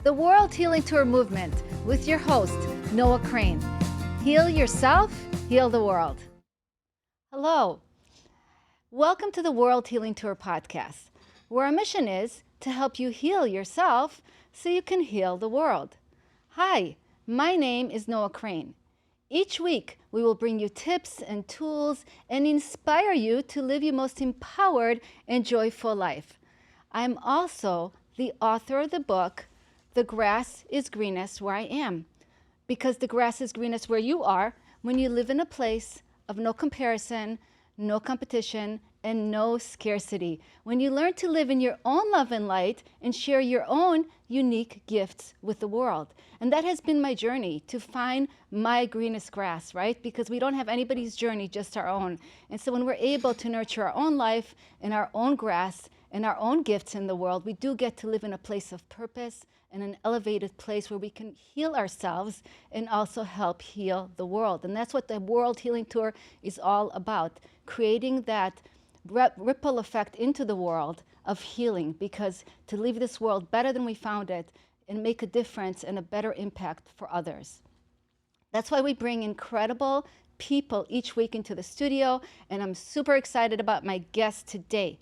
the World Healing Tour movement with your host, Noah Crane. Heal yourself, heal the world. Hello. Welcome to the World Healing Tour podcast, where our mission is to help you heal yourself so you can heal the world. Hi, my name is Noah Crane. Each week, we will bring you tips and tools and inspire you to live your most empowered and joyful life. I'm also the author of the book, The Grass is Greenest Where I Am, because the grass is greenest where you are when you live in a place of no comparison, no competition, and no scarcity. When you learn to live in your own love and light and share your own unique gifts with the world. And that has been my journey, to find my greenest grass, right? Because we don't have anybody's journey, just our own. And so when we're able to nurture our own life and our own grass and our own gifts in the world, we do get to live in a place of purpose and an elevated place where we can heal ourselves and also help heal the world. And that's what the World Healing Tour is all about, creating that ripple effect into the world of healing, because to leave this world better than we found it and make a difference and a better impact for others. That's why we bring incredible people each week into the studio, and I'm super excited about my guest today.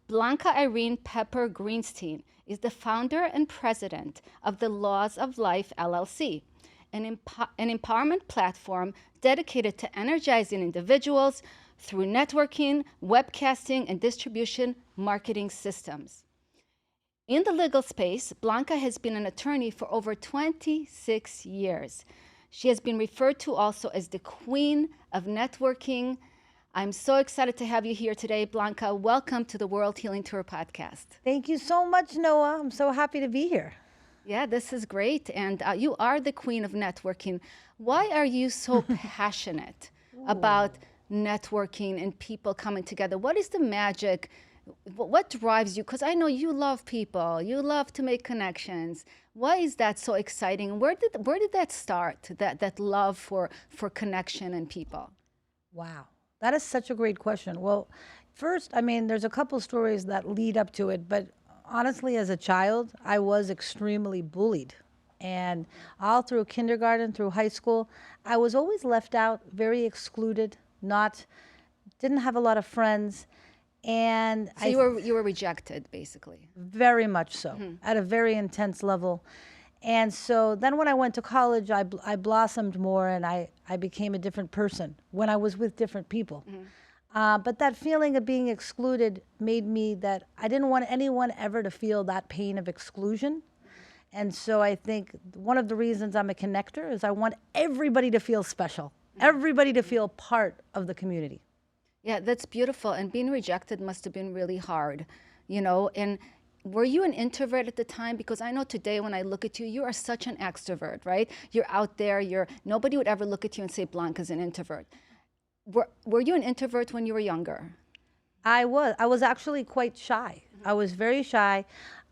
Blanca Irene Perper Greenstein is the founder and president of the Laws of Life LLC, an empowerment platform dedicated to energizing individuals through networking, webcasting, and distribution marketing systems. In the legal space, Blanca has been an attorney for over 26 years. She has been referred to also as the Queen of Networking. I'm so excited to have you here today, Blanca. Welcome to the World Healing Tour podcast. Thank you so much, Noah. I'm so happy to be here. Yeah, this is great. And you are the Queen of Networking. Why are you so passionate about networking and people coming together? What is the magic? What drives you? Because I know you love people. You love to make connections. Why is that so exciting? Where did that start? That love for connection and people? Wow, that is such a great question. Well, first, there's a couple stories that lead up to it, but honestly, as a child, I was extremely bullied. And all through kindergarten, through high school, I was always left out, very excluded, didn't have a lot of friends. And so you were rejected, basically. Very much so, at a very intense level. And so then when I went to college, I blossomed more, and I became a different person when I was with different people. But that feeling of being excluded made me that I didn't want anyone ever to feel that pain of exclusion. And so I think one of the reasons I'm a connector is I want everybody to feel special, everybody to feel part of the community. Yeah, that's beautiful. And being rejected must have been really hard, you know. And were you an introvert at the time? Because I know today when I look at you, you are such an extrovert, right? You're out there, nobody would ever look at you and say Blanca's an introvert. Were you an introvert when you were younger? I was actually quite shy. I was very shy.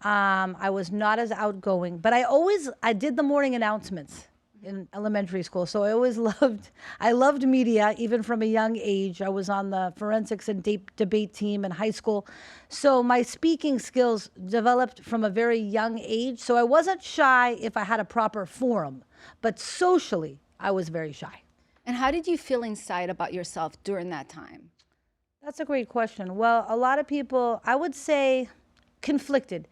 I was not as outgoing, but I did the morning announcements in elementary school. So I loved media even from a young age. I was on the forensics and debate team in high school. So my speaking skills developed from a very young age. So I wasn't shy if I had a proper forum, but socially, I was very shy. And how did you feel inside about yourself during that time? That's a great question. Well, a lot of people, I would say conflicted.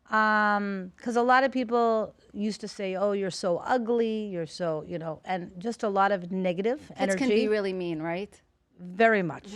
Because a lot of people used to say, oh, you're so ugly, you're so, and just a lot of negative energy. Kids can be really mean, right? Very much.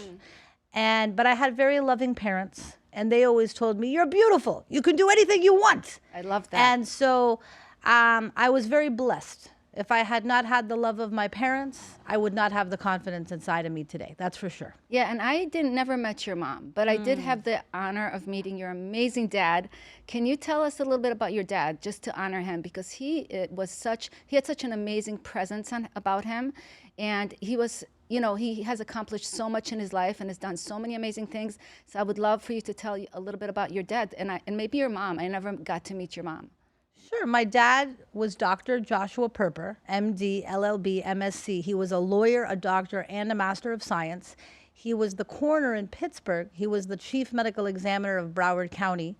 But I had very loving parents, and they always told me, you're beautiful. You can do anything you want. I love that. And so I was very blessed. If I had not had the love of my parents, I would not have the confidence inside of me today. That's for sure. Yeah, and I never met your mom, but I did have the honor of meeting your amazing dad. Can you tell us a little bit about your dad, just to honor him, because he had such an amazing presence about him, and he has accomplished so much in his life and has done so many amazing things. So I would love for you to tell a little bit about your dad and maybe your mom. I never got to meet your mom. Sure. My dad was Dr. Joshua Perper, MD, LLB, MSc. He was a lawyer, a doctor, and a master of science. He was the coroner in Pittsburgh. He was the chief medical examiner of Broward County.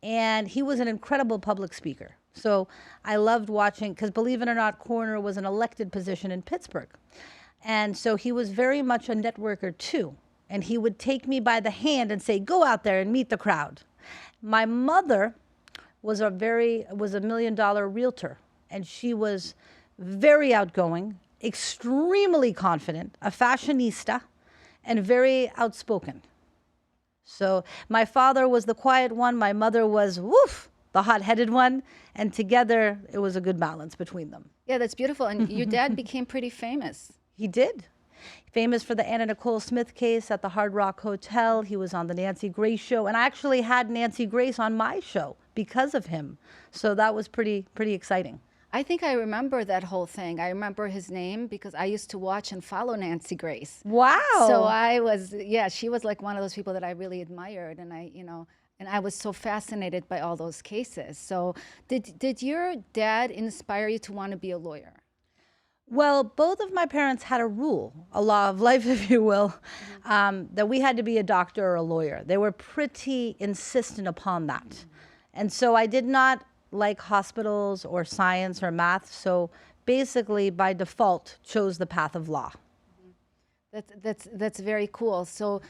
And he was an incredible public speaker. So I loved watching, because believe it or not, coroner was an elected position in Pittsburgh. And so he was very much a networker too. And he would take me by the hand and say, go out there and meet the crowd. My mother was a $1 million realtor, and she was very outgoing, extremely confident, a fashionista, and very outspoken. So my father was the quiet one, my mother was, woof, the hot-headed one, and together it was a good balance between them. Yeah, that's beautiful. And your dad became pretty famous. He did. Famous for the Anna Nicole Smith case at the Hard Rock Hotel. He was on the Nancy Grace show, and I actually had Nancy Grace on my show because of him. So that was pretty exciting. I think I remember that whole thing. I remember his name because I used to watch and follow Nancy Grace. Wow. So I was, yeah, she was like one of those people that I really admired, and I was so fascinated by all those cases. So did your dad inspire you to want to be a lawyer? Well, both of my parents had a rule, a law of life, if you will, that we had to be a doctor or a lawyer. They were pretty insistent upon that. And so I did not like hospitals or science or math. So basically, by default, chose the path of law. That's very cool. So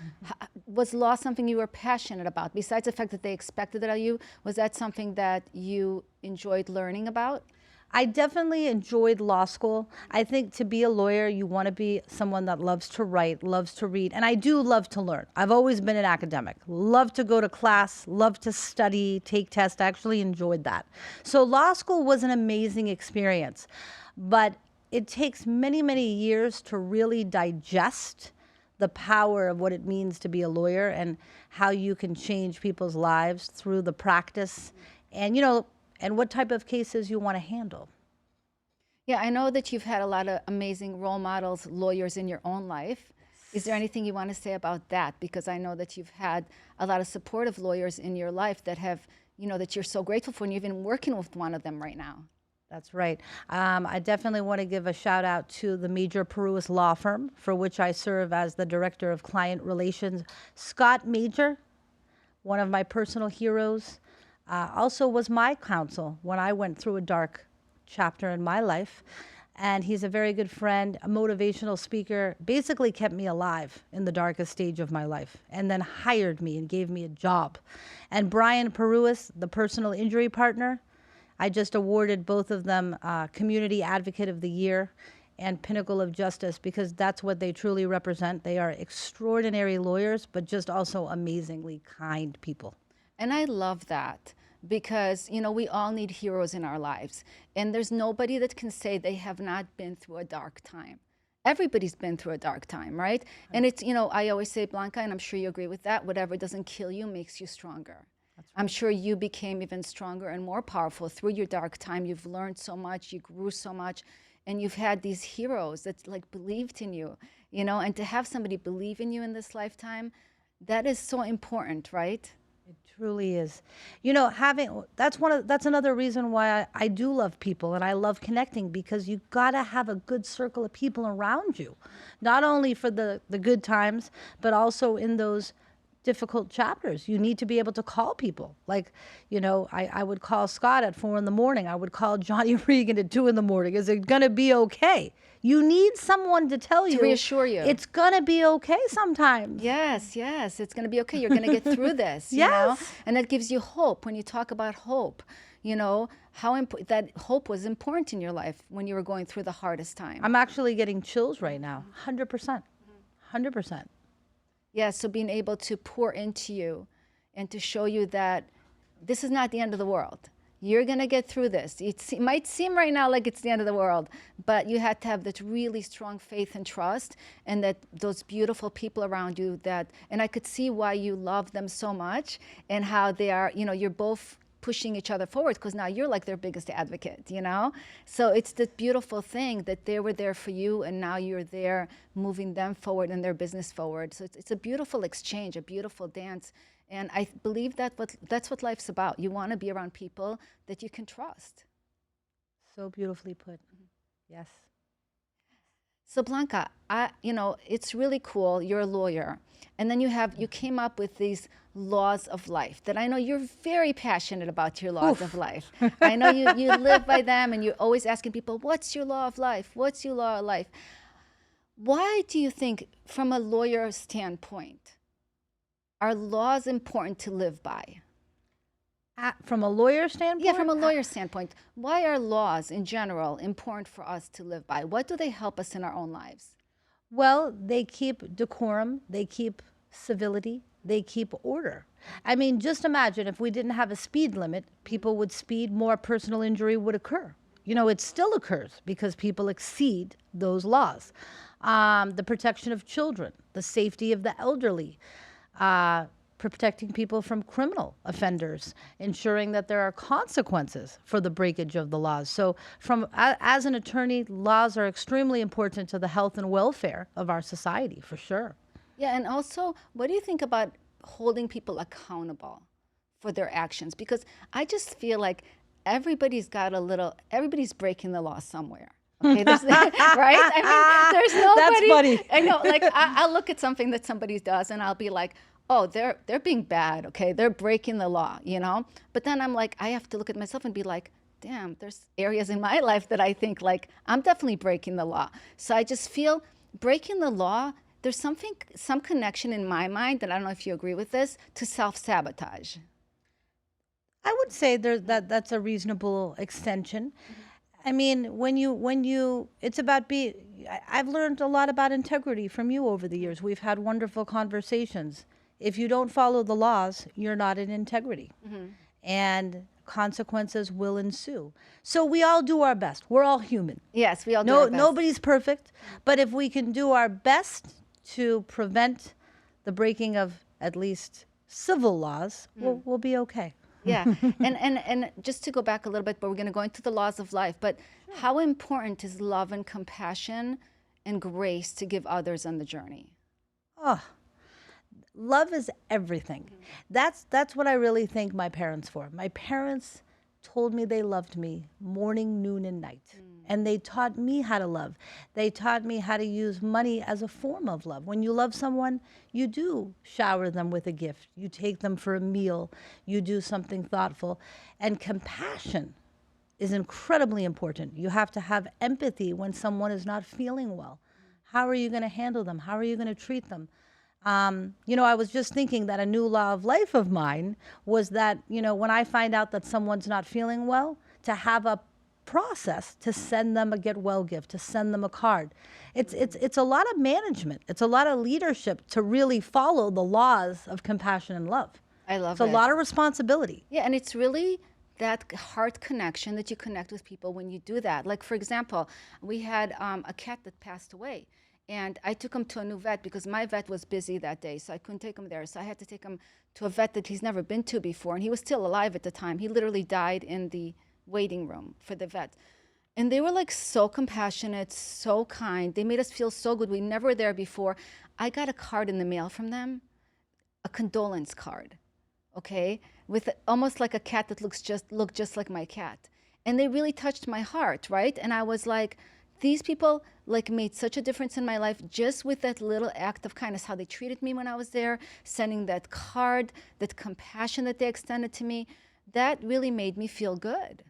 was law something you were passionate about? Besides the fact that they expected it of you, was that something that you enjoyed learning about? I definitely enjoyed law school. I think to be a lawyer, you want to be someone that loves to write, loves to read, and I do love to learn. I've always been an academic. Love to go to class, love to study, take tests. I actually enjoyed that. So law school was an amazing experience, but it takes many, many years to really digest the power of what it means to be a lawyer and how you can change people's lives through the practice and, and what type of cases you want to handle. Yeah, I know that you've had a lot of amazing role models, lawyers in your own life. Is there anything you want to say about that? Because I know that you've had a lot of supportive lawyers in your life that have, that you're so grateful for, and you're even working with one of them right now. That's right. I definitely want to give a shout out to the Major Peruis Law Firm, for which I serve as the Director of Client Relations. Scott Major, one of my personal heroes, also was my counsel when I went through a dark chapter in my life. And he's a very good friend, a motivational speaker, basically kept me alive in the darkest stage of my life, and then hired me and gave me a job. And Brian Peruis, the personal injury partner, I just awarded both of them Community Advocate of the Year and Pinnacle of Justice, because that's what they truly represent. They are extraordinary lawyers, but just also amazingly kind people. And I love that because, we all need heroes in our lives. And there's nobody that can say they have not been through a dark time. Everybody's been through a dark time, right? And it's, I always say, Blanca, and I'm sure you agree with that, whatever doesn't kill you makes you stronger. I'm sure you became even stronger and more powerful through your dark time. You've learned so much, you grew so much, and you've had these heroes that believed in you, and to have somebody believe in you in this lifetime, that is so important, right? It truly is. That's another reason why I do love people and I love connecting, because you gotta have a good circle of people around you, not only for the good times, but also in those difficult chapters. You need to be able to call people. I would call Scott at 4 a.m. I would call Johnny Regan at 2 a.m. Is it going to be okay? You need someone to tell you. To reassure you. It's going to be okay sometimes. Yes, it's going to be okay. You're going to get through this. Yes. And that gives you hope. When you talk about hope, that hope was important in your life when you were going through the hardest time. I'm actually getting chills right now. 100%. 100%. Yeah, so being able to pour into you and to show you that this is not the end of the world. You're going to get through this. It might seem right now like it's the end of the world, but you had to have that really strong faith and trust, and that those beautiful people around you and I could see why you love them so much, and how they are, you're both pushing each other forward, because now you're like their biggest advocate, So it's the beautiful thing that they were there for you, and now you're there moving them forward and their business forward. So it's a beautiful exchange, a beautiful dance. And I believe that's what life's about. You want to be around people that you can trust. So beautifully put. Yes. So Blanca, it's really cool. You're a lawyer, and then you came up with these laws of life that I know you're very passionate about your laws of life. I know you live by them and you're always asking people, what's your law of life? What's your law of life? Why do you think, from a lawyer standpoint, are laws important to live by? From a lawyer standpoint? Yeah, from a lawyer standpoint, why are laws in general important for us to live by? What do they help us in our own lives? Well, they keep decorum, they keep civility, they keep order. I mean, just imagine if we didn't have a speed limit, people would speed, more personal injury would occur. You know, it still occurs because people exceed those laws. The protection of children, the safety of the elderly, protecting people from criminal offenders, ensuring that there are consequences for the breakage of the laws. So as an attorney, laws are extremely important to the health and welfare of our society, for sure. Yeah, and also, what do you think about holding people accountable for their actions? Because I just feel like everybody's breaking the law somewhere. Okay, right? I mean, there's nobody. That's funny. I know, like I'll look at something that somebody does, and I'll be like, oh, they're being bad. Okay, they're breaking the law, you know. But then I'm like, I have to look at myself and be like, damn, there's areas in my life that I think like I'm definitely breaking the law. So I just feel breaking the law. There's some connection in my mind, and I don't know if you agree with this, to self-sabotage. I would say that's a reasonable extension. I mean, when you, it's about I've learned a lot about integrity from you over the years. We've had wonderful conversations. If you don't follow the laws, you're not in integrity. And consequences will ensue. So we all do our best. We're all human. Yes, we all do our best. Nobody's perfect. But if we can do our best to prevent the breaking of at least civil laws, we'll be okay. Yeah, and just to go back a little bit, but we're going to go into the laws of life. But how important is love and compassion and grace to give others on the journey? Oh, love is everything. That's what I really thank my parents for. My parents told me they loved me morning, noon, and night. And they taught me how to love. They taught me how to use money as a form of love. When you love someone, you do shower them with a gift. You take them for a meal. You do something thoughtful. And compassion is incredibly important. You have to have empathy when someone is not feeling well. How are you going to handle them? How are you going to treat them? You know, I was just thinking that a new law of life of mine was that, you know, when I find out that someone's not feeling well, to have a process to send them a get well gift, to send them a card. It's a lot of management. It's a lot of leadership to really follow the laws of compassion and love. I love it. it. It's a lot of responsibility. Yeah, and it's really that heart connection that you connect with people when you do that. Like, for example, we had a cat that passed away. And I took him to a new vet because my vet was busy that day, so I couldn't take him there. So I had to take him to a vet that he's never been to before. And he was still alive at the time. He literally died in the waiting room for the vet. And they were like so compassionate, so kind. They made us feel so good. We never were there before. I got a card in the mail from them, a condolence card, okay, with almost like a cat that looked just like my cat. And they really touched my heart, right? And I was like, these people like made such a difference in my life just with that little act of kindness, how they treated me when I was there, sending that card, that compassion that they extended to me. That really made me feel good.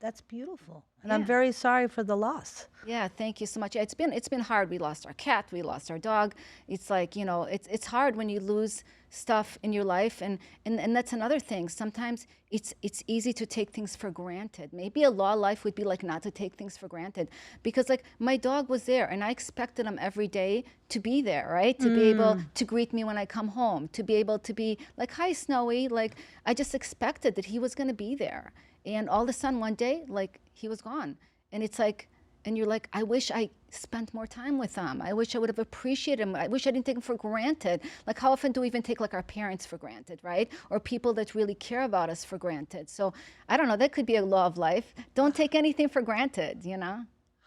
That's beautiful. And I'm very sorry for the loss. Yeah, thank you so much. It's been hard. We lost our cat, we lost our dog. It's like, you know, it's hard when you lose stuff in your life, and that's another thing. Sometimes it's easy to take things for granted. Maybe a law of life would be like not to take things for granted, because like my dog was there and I expected him every day to be there, right? To be able to greet me when I come home, to be able to be like, hi Snowy, like I just expected that he was going to be there. And all of a sudden one day, like he was gone. And it's like, and you're like, I wish I spent more time with him. I wish I would have appreciated him. I wish I didn't take him for granted. Like how often do we even take like our parents for granted, right? Or people that really care about us for granted. So I don't know, that could be a law of life. Don't take anything for granted, you know?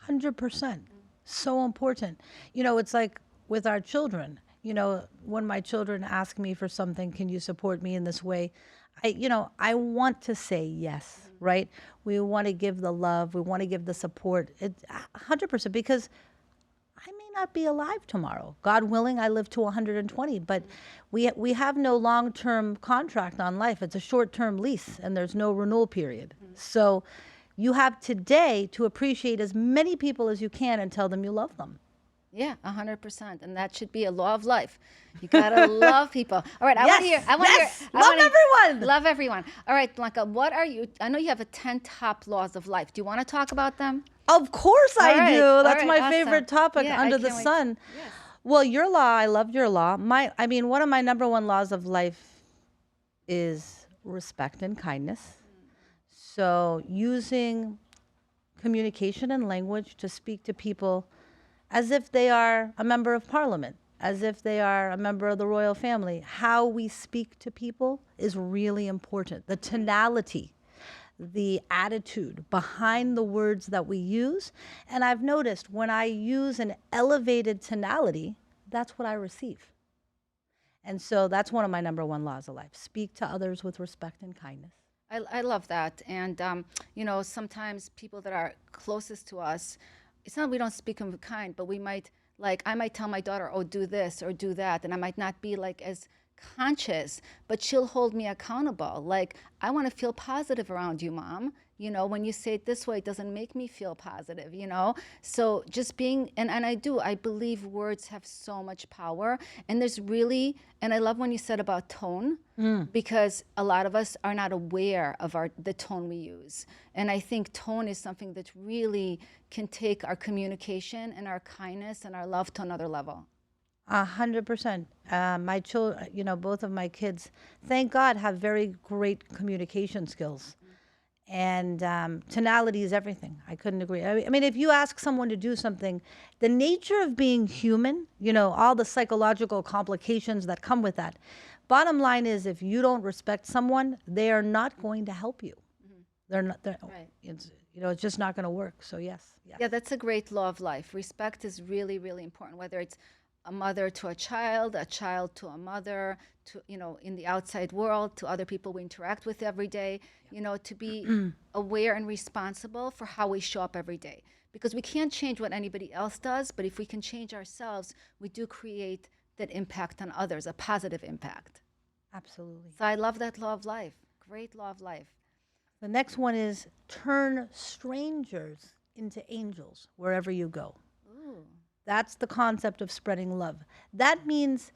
100%. So important. You know, it's like with our children, you know, when my children ask me for something, can you support me in this way? I want to say yes, right? We want to give the love. We want to give the support. It's 100%, because I may not be alive tomorrow. God willing, I live to 120, but we have no long-term contract on life. It's a short-term lease, and there's no renewal period. So you have today to appreciate as many people as you can and tell them you love them. Yeah, 100%, and that should be a law of life. You gotta love people. All right, I want to hear. Love everyone. Love everyone. All right, Blanca, what are you? I know you have a 10 top laws of life. Do you want to talk about them? Of course All I right, do. all That's right, my awesome. favorite topic Yeah, I under the can't wait. sun. Yes. Well, your law, I love your law. One of my number one laws of life is respect and kindness. So using communication and language to speak to people as if they are a member of parliament, as if they are a member of the royal family. How we speak to people is really important. The tonality, the attitude behind the words that we use. And I've noticed when I use an elevated tonality, that's what I receive. And so that's one of my number one laws of life. Speak to others with respect and kindness. I love that. And, sometimes people that are closest to us, it's not we don't speak them with kind, but we might, I might tell my daughter, oh, do this or do that. And I might not be as conscious, but she'll hold me accountable. I want to feel positive around you, Mom. When you say it this way, it doesn't make me feel positive, So just being, and I believe words have so much power. And and I love when you said about tone, because a lot of us are not aware of the tone we use. And I think tone is something that really can take our communication and our kindness and our love to another level. 100%. My children, both of my kids, thank God, have very great communication skills. And tonality is everything. I couldn't agree. I mean, if you ask someone to do something, the nature of being human, all the psychological complications that come with that. Bottom line is, if you don't respect someone, they are not going to help you. They're not. Right. It's just not going to work. So yes. Yeah, that's a great law of life. Respect is really, really important. Whether it's a mother to a child to a mother, to in the outside world, to other people we interact with every day, to be aware and responsible for how we show up every day. Because we can't change what anybody else does, but if we can change ourselves, we do create that impact on others, a positive impact. Absolutely. So I love that law of life. Great law of life. The next one is turn strangers into angels wherever you go. Ooh. That's the concept of spreading love. That means,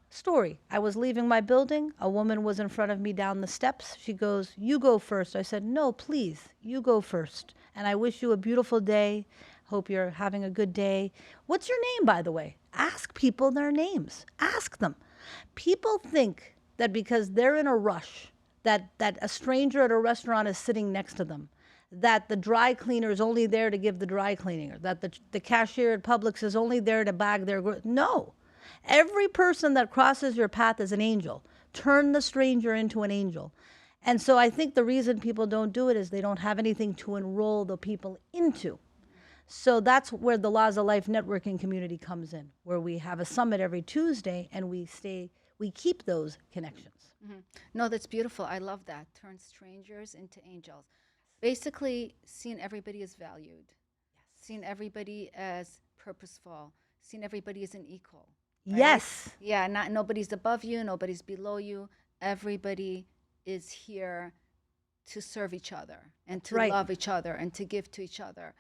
story. I was leaving my building. A woman was in front of me down the steps. She goes, "You go first." I said, "No, please, you go first. And I wish you a beautiful day. Hope you're having a good day. What's your name, by the way?" Ask people their names. Ask them. People think that because they're in a rush, that a stranger at a restaurant is sitting next to them, that the dry cleaner is only there to give the dry cleaning, or that the cashier at Publix is only there to bag their no. Every person that crosses your path is an angel. Turn the stranger into an angel. And so I think the reason people don't do it is they don't have anything to enroll the people into. So that's where the Laws of Life networking community comes in, where we have a summit every Tuesday and we keep those connections. Mm-hmm. No, that's beautiful. I love that. Turn strangers into angels. Basically, seeing everybody as valued, seeing everybody as purposeful, seeing everybody as an equal. Right? Yes. Yeah, nobody's above you, nobody's below you. Everybody is here to serve each other and to love each other and to give to each other.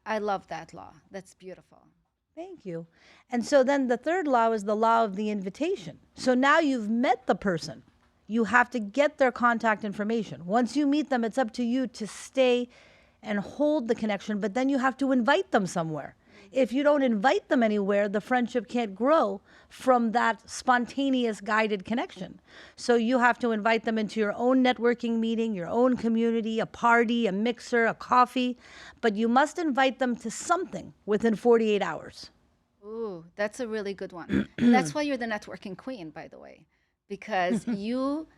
I love that law. That's beautiful. Thank you. And so then the third law is the law of the invitation. So now you've met the person. You have to get their contact information. Once you meet them, it's up to you to stay and hold the connection, but then you have to invite them somewhere. If you don't invite them anywhere, the friendship can't grow from that spontaneous guided connection. So you have to invite them into your own networking meeting, your own community, a party, a mixer, a coffee, but you must invite them to something within 48 hours. Ooh, that's a really good one. And that's why you're the networking queen, by the way, because you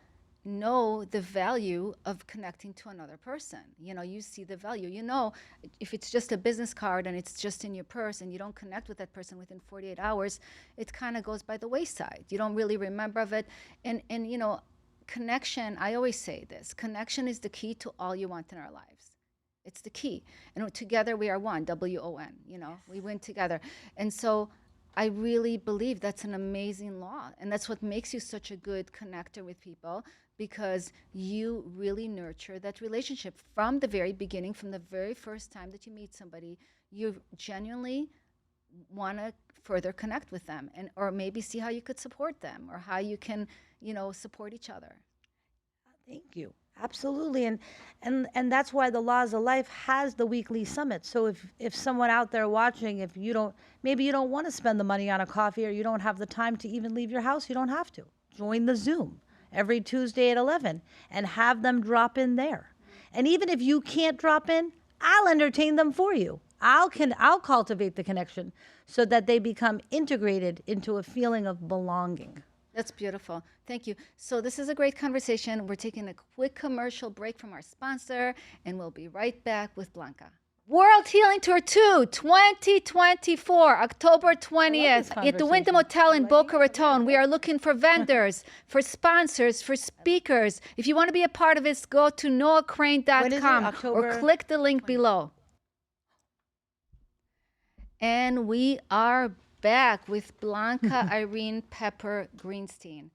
know the value of connecting to another person. You see the value. If it's just a business card and it's just in your purse and you don't connect with that person within 48 hours, it kind of goes by the wayside. You don't really remember of it. And connection, I always say this, connection is the key to all you want in our lives. It's the key. And together we are one, WON, we win together. And so I really believe that's an amazing law. And that's what makes you such a good connector with people, because you really nurture that relationship from the very beginning, from the very first time that you meet somebody. You genuinely want to further connect with them, and or maybe see how you could support them, or how you can, support each other. Thank you. Absolutely. And that's why the Laws of Life has the weekly summit. So if someone out there watching, if you don't, maybe you don't want to spend the money on a coffee, or you don't have the time to even leave your house, you don't have to. Join the Zoom every Tuesday at 11 and have them drop in there. And even if you can't drop in, I'll entertain them for you. I'll cultivate the connection so that they become integrated into a feeling of belonging. That's beautiful. Thank you. So this is a great conversation. We're taking a quick commercial break from our sponsor, and we'll be right back with Blanca. World Healing Tour 2, 2024, October 20th, at the Wyndham Hotel in Boca Raton. We are looking for vendors, for sponsors, for speakers. If you want to be a part of this, go to noahcrane.com or click the link below. And we are back with Blanca Irene Perper Greenstein,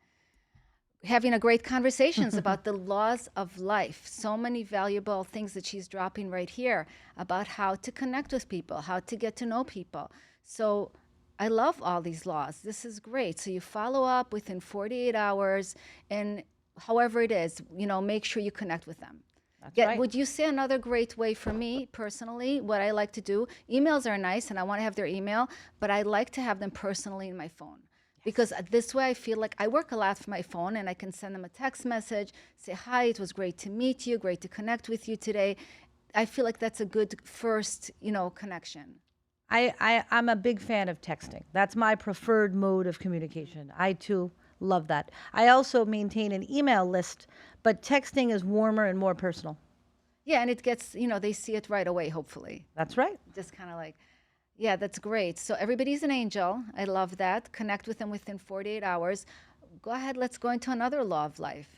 having a great conversations about the laws of life. So many valuable things that she's dropping right here about how to connect with people, how to get to know people. So I love all these laws. This is great. So you follow up within 48 hours, and however it is, make sure you connect with them. That's right. Would you say another great way for me personally, what I like to do? Emails are nice, and I want to have their email, but I like to have them personally in my phone. Because this way I feel like I work a lot from my phone, and I can send them a text message, say, hi, it was great to meet you, great to connect with you today. I feel like that's a good first, connection. I'm a big fan of texting. That's my preferred mode of communication. I too love that. I also maintain an email list, but texting is warmer and more personal. Yeah, and it gets, they see it right away, hopefully. That's right. Just kind of like, yeah, that's great. So everybody's an angel. I love that. Connect with them within 48 hours. Go ahead, let's go into another law of life.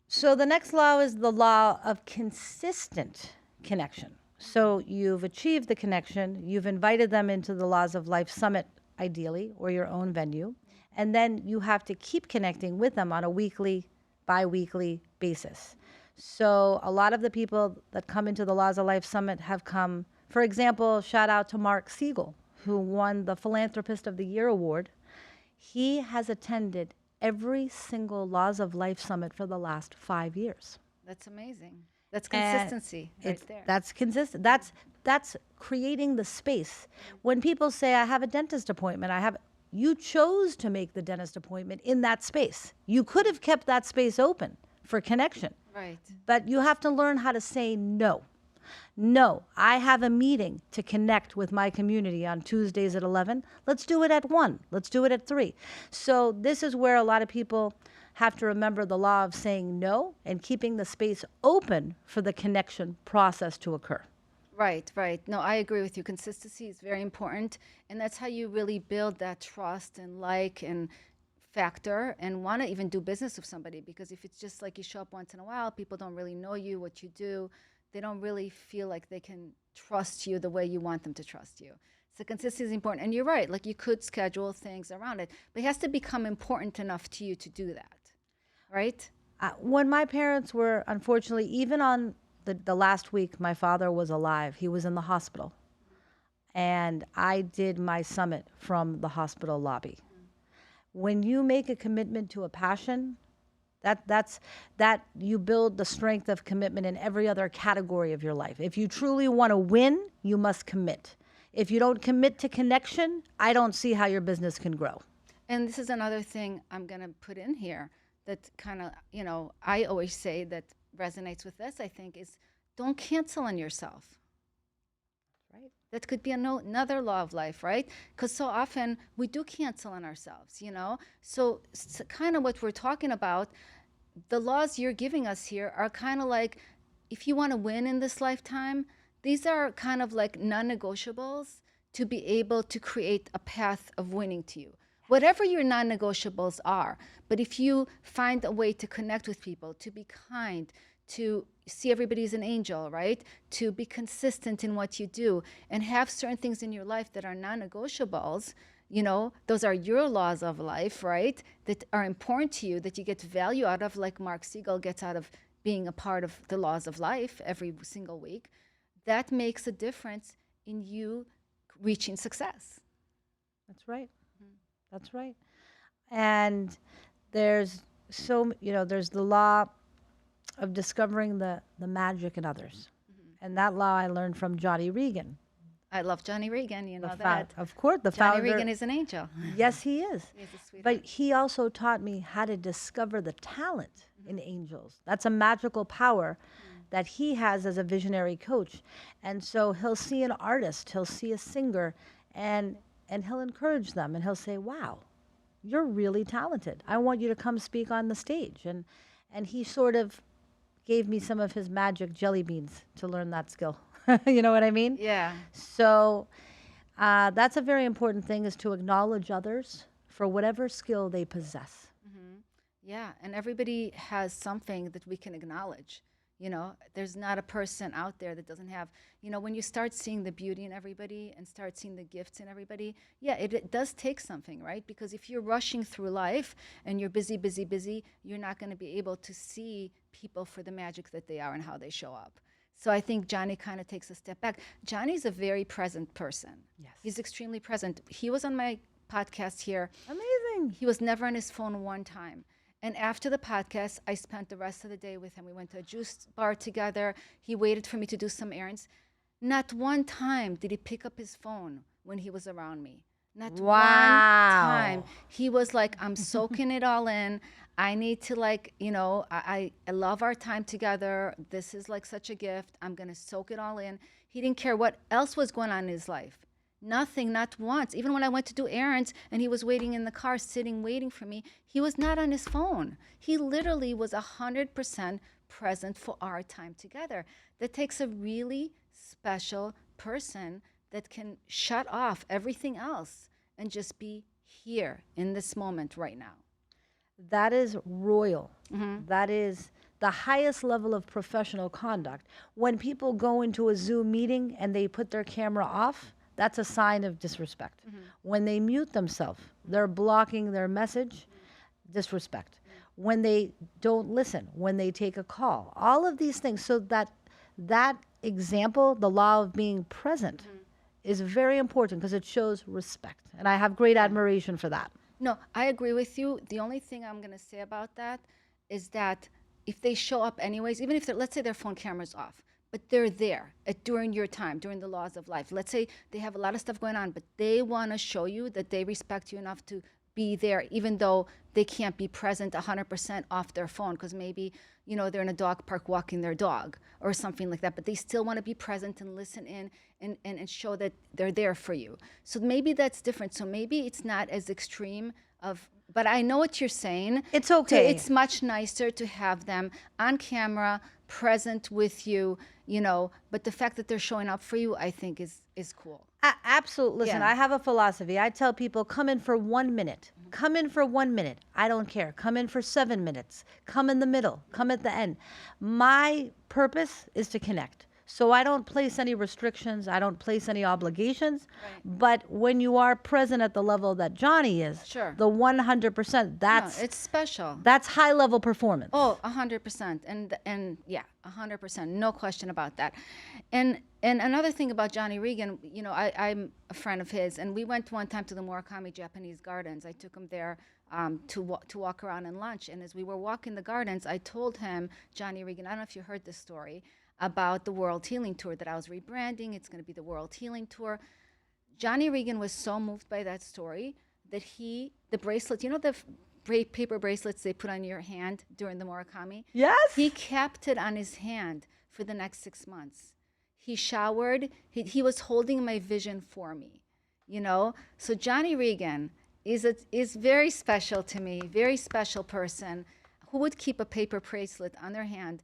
So the next law is the law of consistent connection. So you've achieved the connection, you've invited them into the Laws of Life Summit, ideally, or your own venue, and then you have to keep connecting with them on a weekly, bi-weekly basis. So a lot of the people that come into the Laws of Life Summit have come, for example, shout out to Mark Siegel, who won the Philanthropist of the Year award. He has attended every single Laws of Life Summit for the last 5 years. That's amazing. That's consistency right there. That's consistent. That's creating the space. When people say, I have a dentist appointment, you chose to make the dentist appointment in that space. You could have kept that space open for connection. Right. But you have to learn how to say no. No, I have a meeting to connect with my community on Tuesdays at 11. Let's do it at 1. Let's do it at 3. So this is where a lot of people have to remember the law of saying no and keeping the space open for the connection process to occur. Right, right. No, I agree with you. Consistency is very important. And that's how you really build that trust and and factor and want to even do business with somebody. Because if it's just like you show up once in a while, people don't really know you, what you do. They don't really feel like they can trust you the way you want them to trust you. So consistency is important. And you're right, like you could schedule things around it, but it has to become important enough to you to do that, right? When my parents were, unfortunately, even on the last week, my father was alive. He was in the hospital. And I did my summit from the hospital lobby. When you make a commitment to a passion, that you build the strength of commitment in every other category of your life. If you truly want to win, you must commit. If you don't commit to connection, I don't see how your business can grow. And this is another thing I'm going to put in here that kind of, I always say that resonates with this, I think, is don't cancel on yourself. Right? That could be another law of life, right? Because so often we do cancel on ourselves, So kind of what we're talking about, the laws you're giving us here are kind of like, if you want to win in this lifetime, these are kind of like non-negotiables to be able to create a path of winning to you. Whatever your non-negotiables are, but if you find a way to connect with people, to be kind, to see everybody as an angel, right? To be consistent in what you do and have certain things in your life that are non-negotiables. Those are your laws of life, right? That are important to you, that you get value out of, like Mark Siegel gets out of being a part of the laws of life every single week. That makes a difference in you reaching success. That's right. That's right. And there's there's the law of discovering the magic in others. And that law I learned from Johnny Regan. I love Johnny Regan, you know The that. Of course, the Johnny founder. Regan is an angel. Yes, he is. He's a sweetheart. But he also taught me how to discover the talent in angels. That's a magical power that he has as a visionary coach. And so he'll see an artist, he'll see a singer, and he'll encourage them, and he'll say, "Wow, you're really talented. I want you to come speak on the stage." And he sort of gave me some of his magic jelly beans to learn that skill. You know what I mean? Yeah. So that's a very important thing, is to acknowledge others for whatever skill they possess. Yeah, and everybody has something that we can acknowledge. There's not a person out there that doesn't have, when you start seeing the beauty in everybody and start seeing the gifts in everybody, yeah, it does take something, right? Because if you're rushing through life and you're busy, busy, busy, you're not going to be able to see people for the magic that they are and how they show up. So I think Johnny kind of takes a step back. Johnny's a very present person. Yes. He's extremely present. He was on my podcast here. Amazing. He was never on his phone one time. And after the podcast, I spent the rest of the day with him. We went to a juice bar together. He waited for me to do some errands. Not one time did he pick up his phone when he was around me. Not one time. He was like, "I'm soaking it all in. I need to I love our time together. This is like such a gift. I'm going to soak it all in." He didn't care what else was going on in his life. Nothing, not once. Even when I went to do errands and he was waiting in the car, sitting, waiting for me, he was not on his phone. He literally was 100% present for our time together. That takes a really special person that can shut off everything else and just be here in this moment right now. That is royal. That is the highest level of professional conduct. When people go into a Zoom meeting and they put their camera off, that's a sign of disrespect. When they mute themselves, they're blocking their message, disrespect. When they don't listen, when they take a call, all of these things. So that example, the law of being present, is very important because it shows respect. And I have great admiration for that. No, I agree with you. The only thing I'm going to say about that is that if they show up anyways, even if let's say their phone camera's off, but they're there during your time, during the laws of life. Let's say they have a lot of stuff going on, but they want to show you that they respect you enough to be there, even though they can't be present 100% off their phone because maybe, they're in a dog park walking their dog or something like that, but they still want to be present and listen in and show that they're there for you. So maybe that's different. So maybe it's not as extreme but I know what you're saying. It's okay. It's much nicer to have them on camera, present with you, but the fact that they're showing up for you, I think is cool. Absolutely. Listen, Yeah. I have a philosophy. I tell people, come in for 1 minute. Come in for 1 minute. I don't care. Come in for 7 minutes. Come in the middle. Come at the end. My purpose is to connect. So I don't place any restrictions. I don't place any obligations. Right. But when you are present at the level that Johnny is, Sure. the 100%, It's special. that's high level performance. Oh, 100%. And yeah, 100%. No question about that. And another thing about Johnny Regan, I'm a friend of his, and we went one time to the Murakami Japanese gardens. I took him there to walk around and lunch. And as we were walking the gardens, I told him, Johnny Regan, I don't know if you heard this story, about the World Healing Tour that I was rebranding. It's going to be the World Healing Tour. Johnny Regan was so moved by that story that the bracelets, the paper bracelets they put on your hand during the Murakami? Yes. He kept it on his hand for the next 6 months. He showered. He was holding my vision for me, So Johnny Regan is very special to me, very special person who would keep a paper bracelet on their hand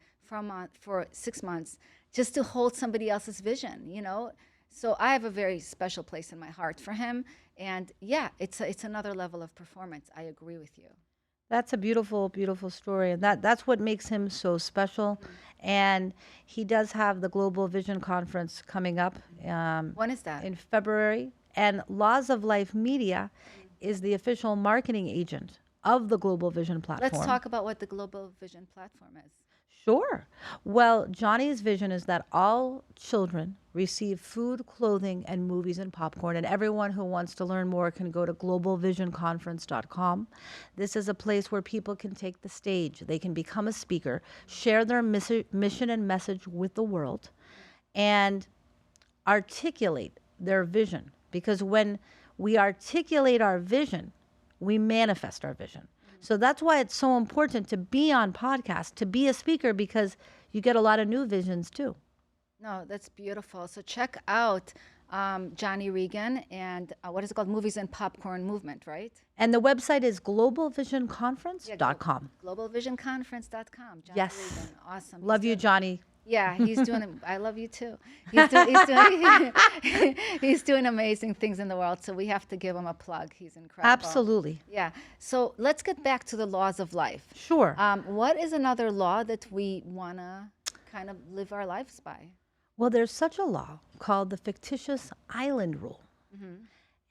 for 6 months just to hold somebody else's vision, So I have a very special place in my heart for him. And yeah, it's another level of performance. I agree with you. That's a beautiful, beautiful story, and that's what makes him so special. And he does have the Global Vision Conference coming up When is that? in February. And Laws of Life Media is the official marketing agent of the Global Vision Let's platform. talk about what the Global Vision platform is. Sure. Well, Johnny's vision is that all children receive food, clothing, and movies and popcorn. And everyone who wants to learn more can go to globalvisionconference.com. This is a place where people can take the stage. They can become a speaker, share their mission and message with the world, and articulate their vision. Because when we articulate our vision, we manifest our vision. So that's why it's so important to be on podcasts, to be a speaker, because you get a lot of new visions too. No, that's beautiful. So check out Johnny Regan and what is it called? Movies and Popcorn Movement, right? And the website is globalvisionconference.com. Globalvisionconference.com. Johnny Yes. Regan. Awesome. Love you, Johnny. Yeah, he's doing. I love you too. He's doing amazing things in the world. So we have to give him a plug. He's incredible. Absolutely. Yeah. So let's get back to the laws of life. Sure. What is another law that we wanna kind of live our lives by? Well, there's such a law called the fictitious island rule.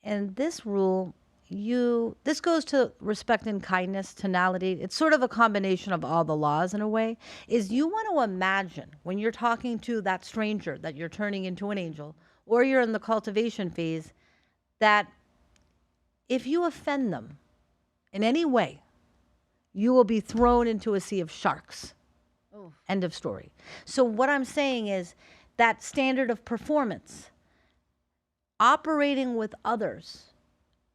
And this rule, this goes to respect and kindness, tonality. It's sort of a combination of all the laws in a way. Is you want to imagine when you're talking to that stranger that you're turning into an angel, or you're in the cultivation phase, that if you offend them in any way, you will be thrown into a sea of sharks. Oh. End of story. So what I'm saying is that standard of performance, operating with others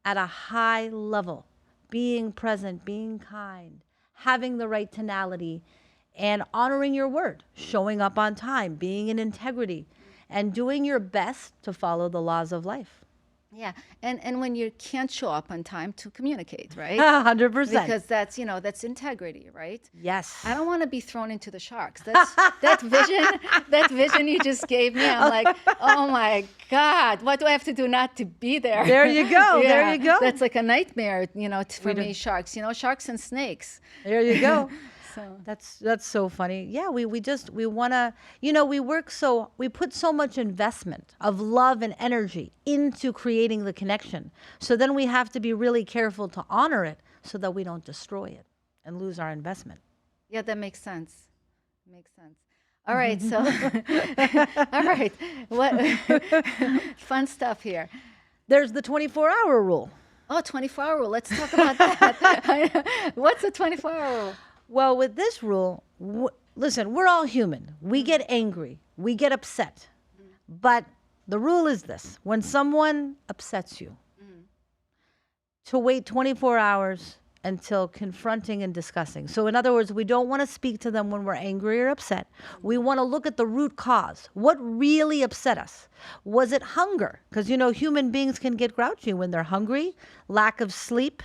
at a high level, being present, being kind, having the right tonality, and honoring your word, showing up on time, being in integrity, and doing your best to follow the laws of life. Yeah, and when you can't show up on time, to communicate, right? 100%. Because that's that's integrity, right? Yes. I don't want to be thrown into the sharks. That's that vision you just gave me. I'm like, oh my God, what do I have to do not to be there? There you go. There you go. That's like a nightmare, for me. Sharks, sharks and snakes. There you go. So That's so funny. Yeah, we want to, we put so much investment of love and energy into creating the connection. So then we have to be really careful to honor it so that we don't destroy it and lose our investment. yeah, that makes sense. Makes sense. All right, so all right, what fun stuff here. There's the 24-hour rule. Oh, 24-hour rule. Let's talk about that. What's a 24-hour rule? Well, with this rule, listen, we're all human. We get angry. We get upset. But the rule is this. When someone upsets you, to wait 24 hours until confronting and discussing. So in other words, we don't want to speak to them when we're angry or upset. We want to look at the root cause. What really upset us? Was it hunger? Because, human beings can get grouchy when they're hungry, lack of sleep,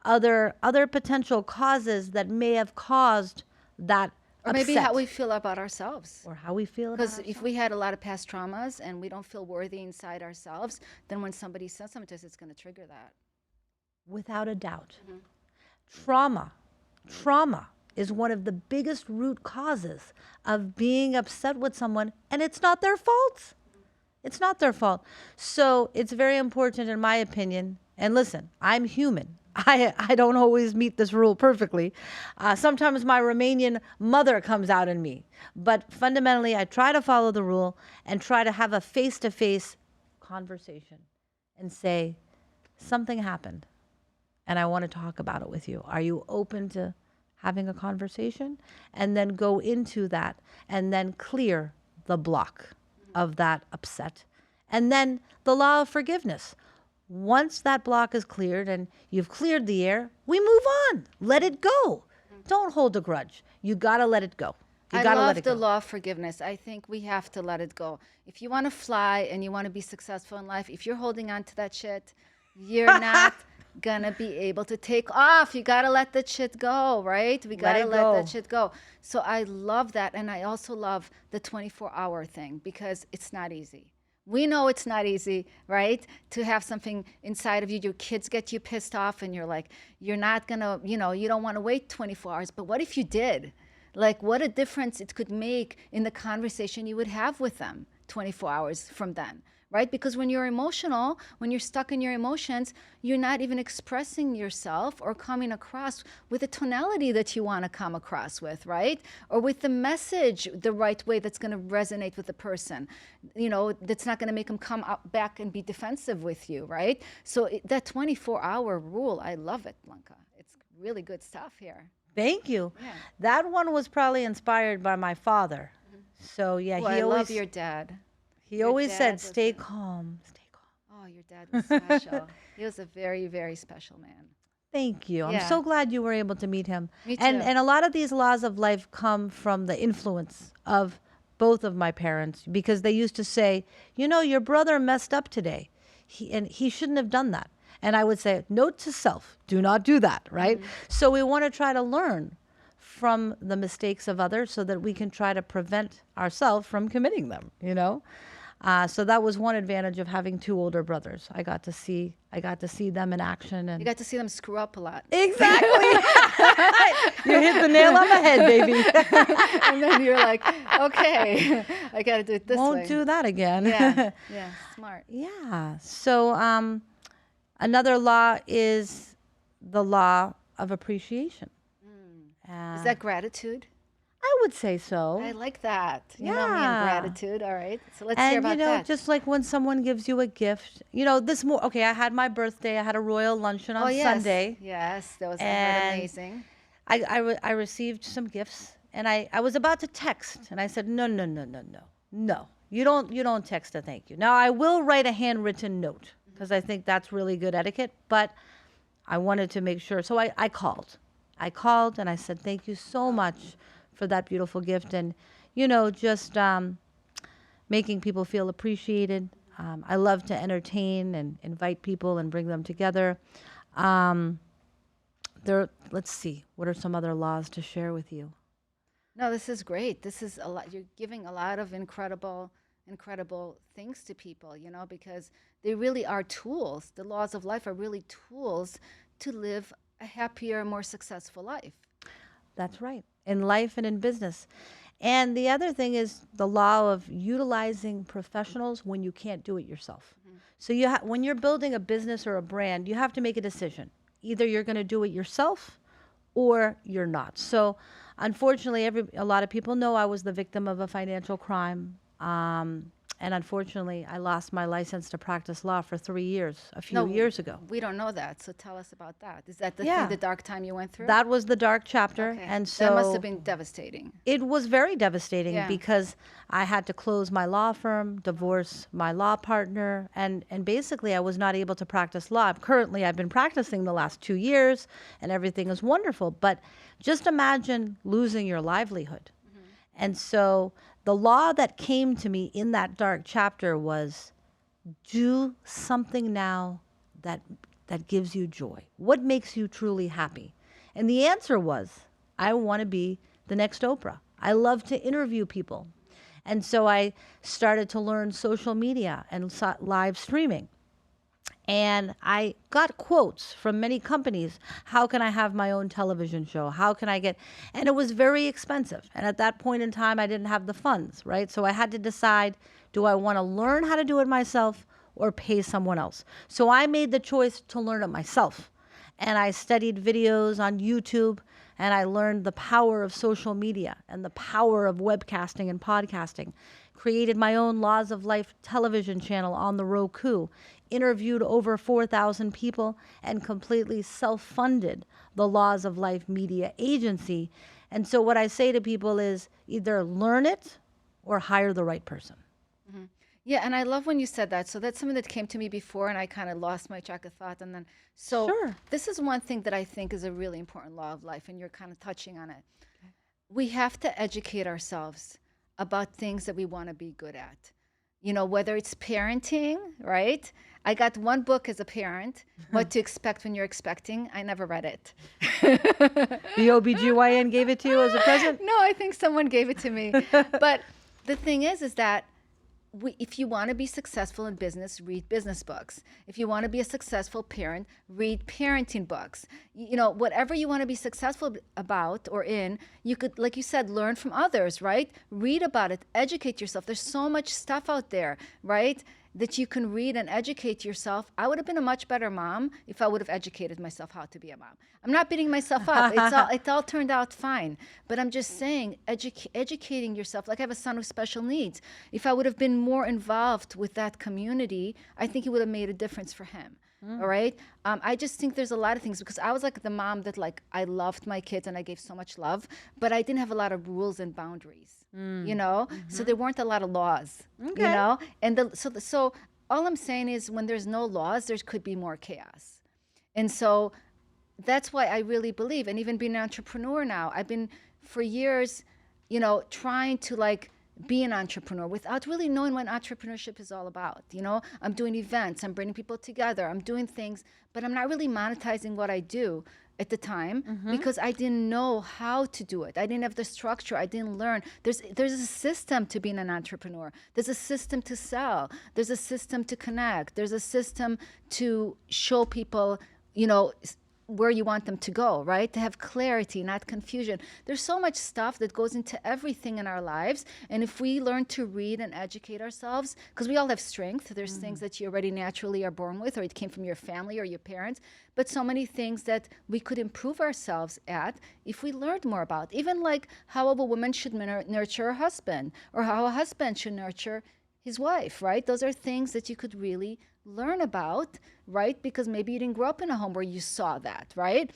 other potential causes that may have caused that Or upset. maybe how we feel about ourselves. Or how we feel about Because ourselves. if we had a lot of past traumas and we don't feel worthy inside ourselves, then when somebody says something to us, it's going to trigger that. Without a doubt. Trauma is one of the biggest root causes of being upset with someone, and it's not their fault. It's not their fault. So it's very important, in my opinion. And listen, I'm human. I don't always meet this rule perfectly. Sometimes my Romanian mother comes out in me. But fundamentally, I try to follow the rule and try to have a face-to-face conversation and say, something happened, and I want to talk about it with you. Are you open to having a conversation? And then go into that and then clear the block of that upset. And then the law of forgiveness. Once that block is cleared and you've cleared the air, we move on. Let it go. Don't hold a grudge. You got to let it go. You I got to let love it the go. law of forgiveness. I think we have to let it go. If you want to fly and you want to be successful in life, if you're holding on to that shit, you're not gonna be able to take off. You gotta let that shit go, right? We gotta let that shit go. So I love that, and I also love the 24-hour thing because it's not easy. We know it's not easy, right? To have something inside of you, your kids get you pissed off, and you're like, you're not gonna, you don't want to wait 24 hours. But what if you did? Like, what a difference it could make in the conversation you would have with them 24 hours from then, right? Because when you're emotional, when you're stuck in your emotions, you're not even expressing yourself or coming across with the tonality that you want to come across with, right? Or with the message the right way that's going to resonate with the person, that's not going to make them come up back and be defensive with you, right? So that 24-hour rule, I love it, Blanca. It's really good stuff here. Thank you. Yeah. That one was probably inspired by my father. So yeah, Well, he I always love your dad. he Your always dad said, was "Stay a- calm, stay calm." Oh, your dad was special. He was a very, very special man. Thank you. I'm Yeah. so glad you were able to meet him. Me And too. and a lot of these laws of life come from the influence of both of my parents because they used to say, your brother messed up today. He shouldn't have done that. And I would say, note to self, do not do that, right? So we want to try to learn from the mistakes of others so that we can try to prevent ourselves from committing them, So that was one advantage of having two older brothers. I got to see them in action, You and got to see them screw up a lot. exactly. You hit the nail on the head, baby. And then you're like, okay, I got to do it this way. Won't do that again. Yeah, yeah, smart. Yeah. So another law is the law of appreciation. Is that gratitude? I would say so. I like that. You know me and Yeah. gratitude. All right. So let's hear And about that. just like when someone gives you a gift, okay, I had my birthday. I had a royal luncheon on oh, yes. Sunday. Yes, that was And amazing. I received some gifts, and I was about to text, and I said, no, no, no, no, no, no. You don't text a thank you. Now I will write a handwritten note because I think that's really good etiquette, but I wanted to make sure. So I called. I called and I said, thank you so much for that beautiful gift, and just making people feel appreciated. I love to entertain and invite people and bring them together. Let's see, what are some other laws to share with you? No, this is great. This is a lot. You're giving a lot of incredible things to people, because they really are tools. The laws of life are really tools to live a happier, more successful life. That's right, in life and in business. And the other thing is the law of utilizing professionals when you can't do it yourself. So when you're building a business or a brand, you have to make a decision. Either you're going to do it yourself or you're not. So unfortunately, a lot of people know I was the victim of a financial crime. And unfortunately, I lost my license to practice law for 3 years, a few years ago. We don't know that. So tell us about that. Is that Yeah. the dark time you went through? That was the dark chapter. Okay. And so that must have been devastating. it was very devastating Yeah. because I had to close my law firm, divorce my law partner, and basically I was not able to practice law. I've been practicing the last 2 years and everything is wonderful, but just imagine losing your livelihood. And so the law that came to me in that dark chapter was do something now that gives you joy. What makes you truly happy? And the answer was, I want to be the next Oprah. I love to interview people. And so I started to learn social media and live streaming. And I got quotes from many companies. How can I have my own television show? How can I and it was very expensive. And at that point in time, I didn't have the funds, right? So I had to decide, do I want to learn how to do it myself or pay someone else? So I made the choice to learn it myself. And I studied videos on YouTube, and I learned the power of social media and the power of webcasting and podcasting. Created my own Laws of Life television channel on the Roku, interviewed over 4,000 people, and completely self-funded the Laws of Life media agency. And so what I say to people is either learn it or hire the right person. Yeah, and I love when you said that. So that's something that came to me before, and I kind of lost my track of thought. And then, so Sure. this is one thing that I think is a really important law of life, and you're kind of touching on it. We have to educate ourselves about things that we want to be good at. Whether it's parenting, right? I got one book as a parent, What to Expect When You're Expecting. I never read it. The OBGYN gave it to you as a present? No, I think someone gave it to me. But the thing is that if you want to be successful in business, read business books. If you want to be a successful parent, read parenting books. Whatever you want to be successful about or in, you could, like you said, learn from others, right? Read about it, educate yourself. There's so much stuff out there, right? That you can read and educate yourself. I would have been a much better mom if I would have educated myself how to be a mom. I'm not beating myself up. It all turned out fine. But I'm just saying, educating yourself. Like I have a son with special needs. If I would have been more involved with that community, I think it would have made a difference for him. All right. I just think there's a lot of things, because I was like the mom that, like, I loved my kids and I gave so much love, but I didn't have a lot of rules and boundaries, so there weren't a lot of laws, and so all I'm saying is, when there's no laws, there could be more chaos. And so that's why I really believe, and even being an entrepreneur now, I've been for years, trying to, like, be an entrepreneur without really knowing what entrepreneurship is all about. I'm doing events, I'm bringing people together, I'm doing things, but I'm not really monetizing what I do at the time, because I didn't know how to do it. I didn't have the structure. I didn't learn. There's a system to being an entrepreneur. There's a system to sell. There's a system to connect. There's a system to show people, where you want them to go, right? To have clarity, not confusion. There's so much stuff that goes into everything in our lives. And if we learn to read and educate ourselves, because we all have strength, there's things that you already naturally are born with, or it came from your family or your parents, but so many things that we could improve ourselves at if we learned more about. Even like how a woman should nurture her husband, or how a husband should nurture his wife, right? Those are things that you could really learn about, right? Because maybe you didn't grow up in a home where you saw that, right?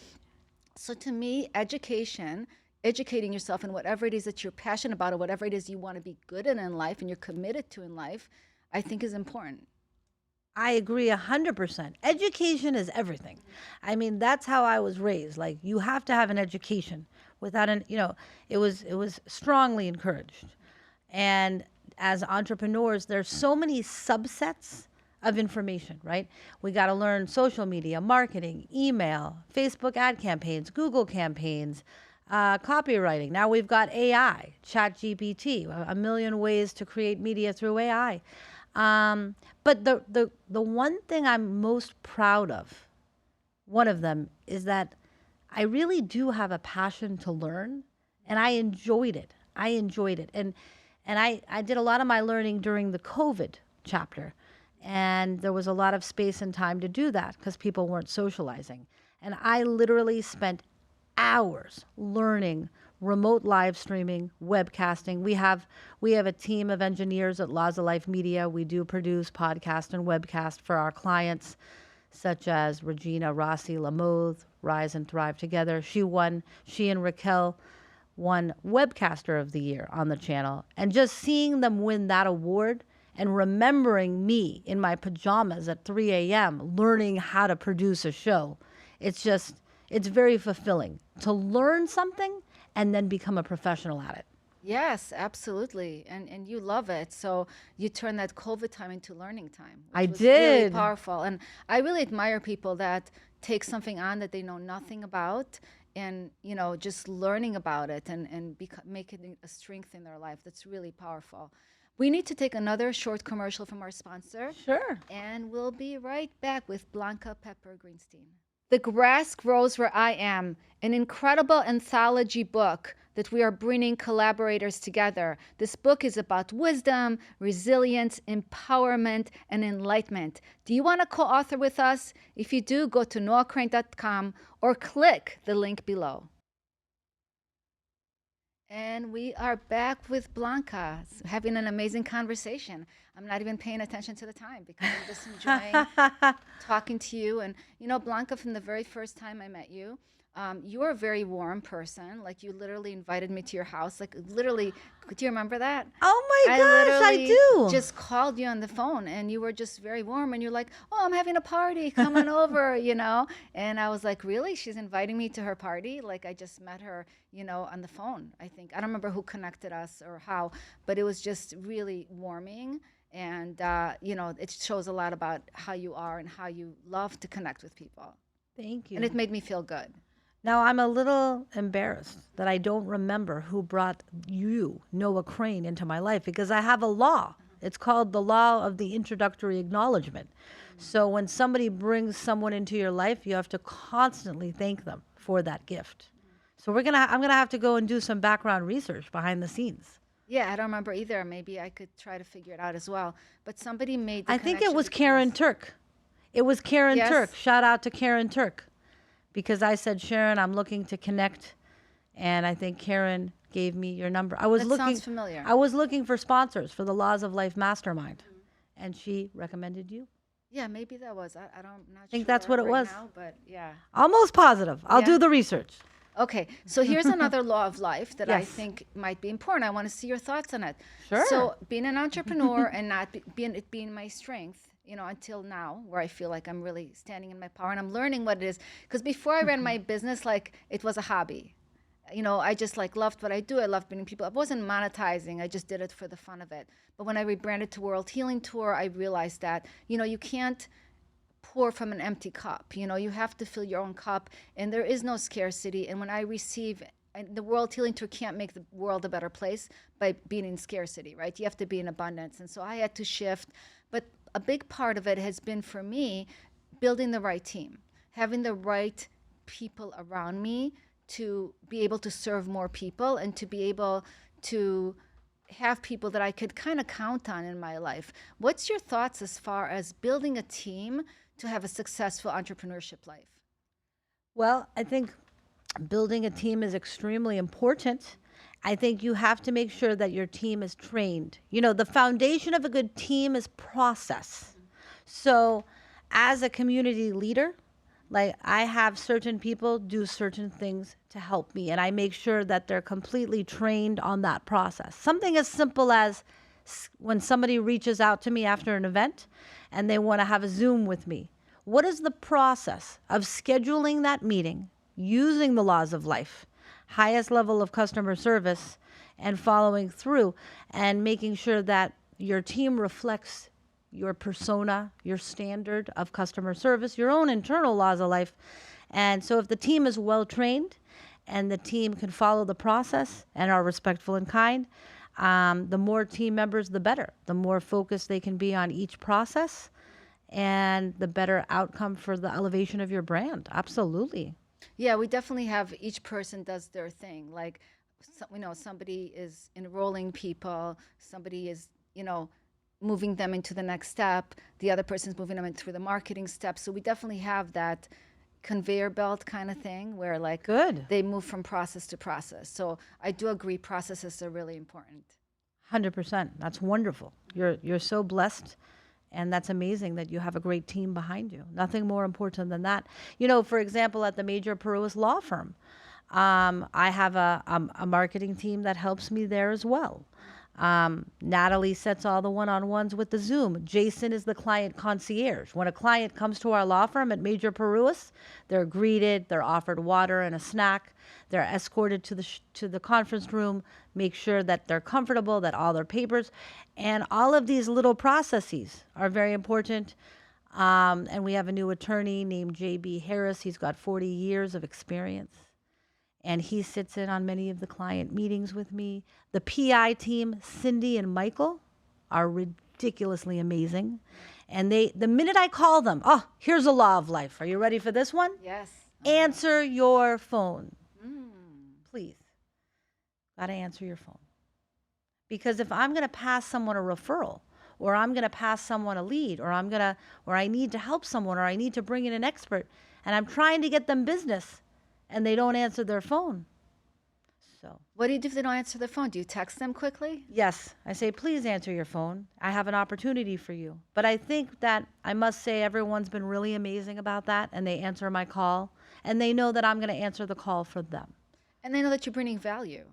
So to me, educating yourself in whatever it is that you're passionate about, or whatever it is you want to be good at in life and you're committed to in life, I think is important. I agree 100%. Education is everything. I mean, that's how I was raised. Like, you have to have an education. Without it was strongly encouraged. And as entrepreneurs, there's so many subsets of information, right? We got to learn social media, marketing, email, Facebook ad campaigns, Google campaigns, copywriting. Now we've got AI, ChatGPT, a million ways to create media through AI. But the one thing I'm most proud of, one of them, is that I really do have a passion to learn, and I enjoyed it. And I did a lot of my learning during the COVID chapter. And there was a lot of space and time to do that because people weren't socializing. And I literally spent hours learning remote live streaming, webcasting. We have a team of engineers at Laws of Life Media. We do produce podcast and webcast for our clients, such as Regina Rossi Lamoth, Rise and Thrive Together. She and Raquel won Webcaster of the Year on the channel. And just seeing them win that award, and remembering me in my pajamas at 3 a.m. learning how to produce a show, it's very fulfilling to learn something and then become a professional at it. Yes, absolutely. And you love it. So you turn that COVID time into learning time. I was did. Really powerful. And I really admire people that take something on that they know nothing about, and just learning about it and make it a strength in their life. That's really powerful. We need to take another short commercial from our sponsor. Sure. And we'll be right back with Blanca Perper Greenstein. The Grass Grows Where I Am, an incredible anthology book that we are bringing collaborators together. This book is about wisdom, resilience, empowerment, and enlightenment. Do you want to co-author with us? If you do, go to noahcrane.com or click the link below. And we are back with Blanca, having an amazing conversation. I'm not even paying attention to the time because I'm just enjoying talking to you. And, Blanca, from the very first time I met you, you're a very warm person. Like, you literally invited me to your house. Like, literally, do you remember that? Oh my gosh, I do. Just called you on the phone, and you were just very warm. And you're like, "Oh, I'm having a party. Come on over," And I was like, "Really? She's inviting me to her party?" Like, I just met her, on the phone. I think I don't remember who connected us or how, but it was just really warming. And it shows a lot about how you are and how you love to connect with people. Thank you. And it made me feel good. Now, I'm a little embarrassed that I don't remember who brought you, Noah Crane, into my life, because I have a law It's called the law of the introductory acknowledgement. So when somebody brings someone into your life, you have to constantly thank them for that gift. So I'm gonna have to go and do some background research behind the scenes. Yeah, I don't remember either. Maybe I could try to figure it out as well. But somebody made the I think it connection was between Karen us. Turk. It was Karen Yes. Turk. Shout out to Karen Turk. Because I said, Sharon, I'm looking to connect. And I think Karen gave me your number. That sounds familiar. I was looking for sponsors for the Laws of Life Mastermind. And she recommended you. Yeah, maybe that was. I don't. I'm not think sure that's what it right was. now, but yeah. Almost positive. I'll Yeah. do the research. Okay, so here's another law of life that I Yes. think might be important. I want to see your thoughts on it. Sure. So being an entrepreneur and not being my strength, until now, where I feel like I'm really standing in my power and I'm learning what it is. Because before I ran my business, like it was a hobby. I just like loved what I do. I loved meeting people. I wasn't monetizing. I just did it for the fun of it. But when I rebranded to World Healing Tour, I realized that, you can't pour from an empty cup. You have to fill your own cup, and there is no scarcity. And when I receive, and the World Healing Tour can't make the world a better place by being in scarcity, right? You have to be in abundance. And so I had to shift. But a big part of it has been for me building the right team, having the right people around me to be able to serve more people and to be able to have people that I could kind of count on in my life. What's your thoughts as far as building a team to have a successful entrepreneurship life? Well, I think building a team is extremely important. I think you have to make sure that your team is trained. The foundation of a good team is process. So, as a community leader, like I have certain people do certain things to help me, and I make sure that they're completely trained on that process. Something as simple as when somebody reaches out to me after an event and they want to have a Zoom with me. What is the process of scheduling that meeting using the laws of life, highest level of customer service, and following through and making sure that your team reflects your persona, your standard of customer service, your own internal laws of life. And so if the team is well trained and the team can follow the process and are respectful and kind, the more team members, the better. The more focused they can be on each process and the better outcome for the elevation of your brand. Absolutely. Yeah, we definitely have each person does their thing. Like, somebody is enrolling people, somebody is, moving them into the next step. The other person's moving them through the marketing steps. So we definitely have that conveyor belt kind of thing where like Good. they move from process to process. So I do agree processes are really important. 100%. That's wonderful. You're so blessed. And that's amazing that you have a great team behind you. Nothing more important than that. For example, at the major Peruis law firm, I have a marketing team that helps me there as well. Natalie sets all the one-on-ones with the Zoom. Jason is the client concierge. When a client comes to our law firm at Major Peruis, they're greeted, they're offered water and a snack, they're escorted to the conference room, make sure that they're comfortable, that all their papers, and all of these little processes are very important. And we have a new attorney named J.B. Harris. He's got 40 years of experience. And he sits in on many of the client meetings with me. The PI team, Cindy and Michael, are ridiculously amazing. And the minute I call them, here's a law of life. Are you ready for this one? Yes. Answer your phone. Please. Got to answer your phone. Because if I'm going to pass someone a referral, or I'm going to pass someone a lead, or I need to help someone, or I need to bring in an expert, and I'm trying to get them business, and they don't answer their phone. So, What do you do if they don't answer their phone? Do you text them quickly? yes, I say, please answer your phone. I have an opportunity for you. But I think that I must say everyone's been really amazing about that, and they answer my call, and they know that I'm going to answer the call for them. And they know that you're bringing value.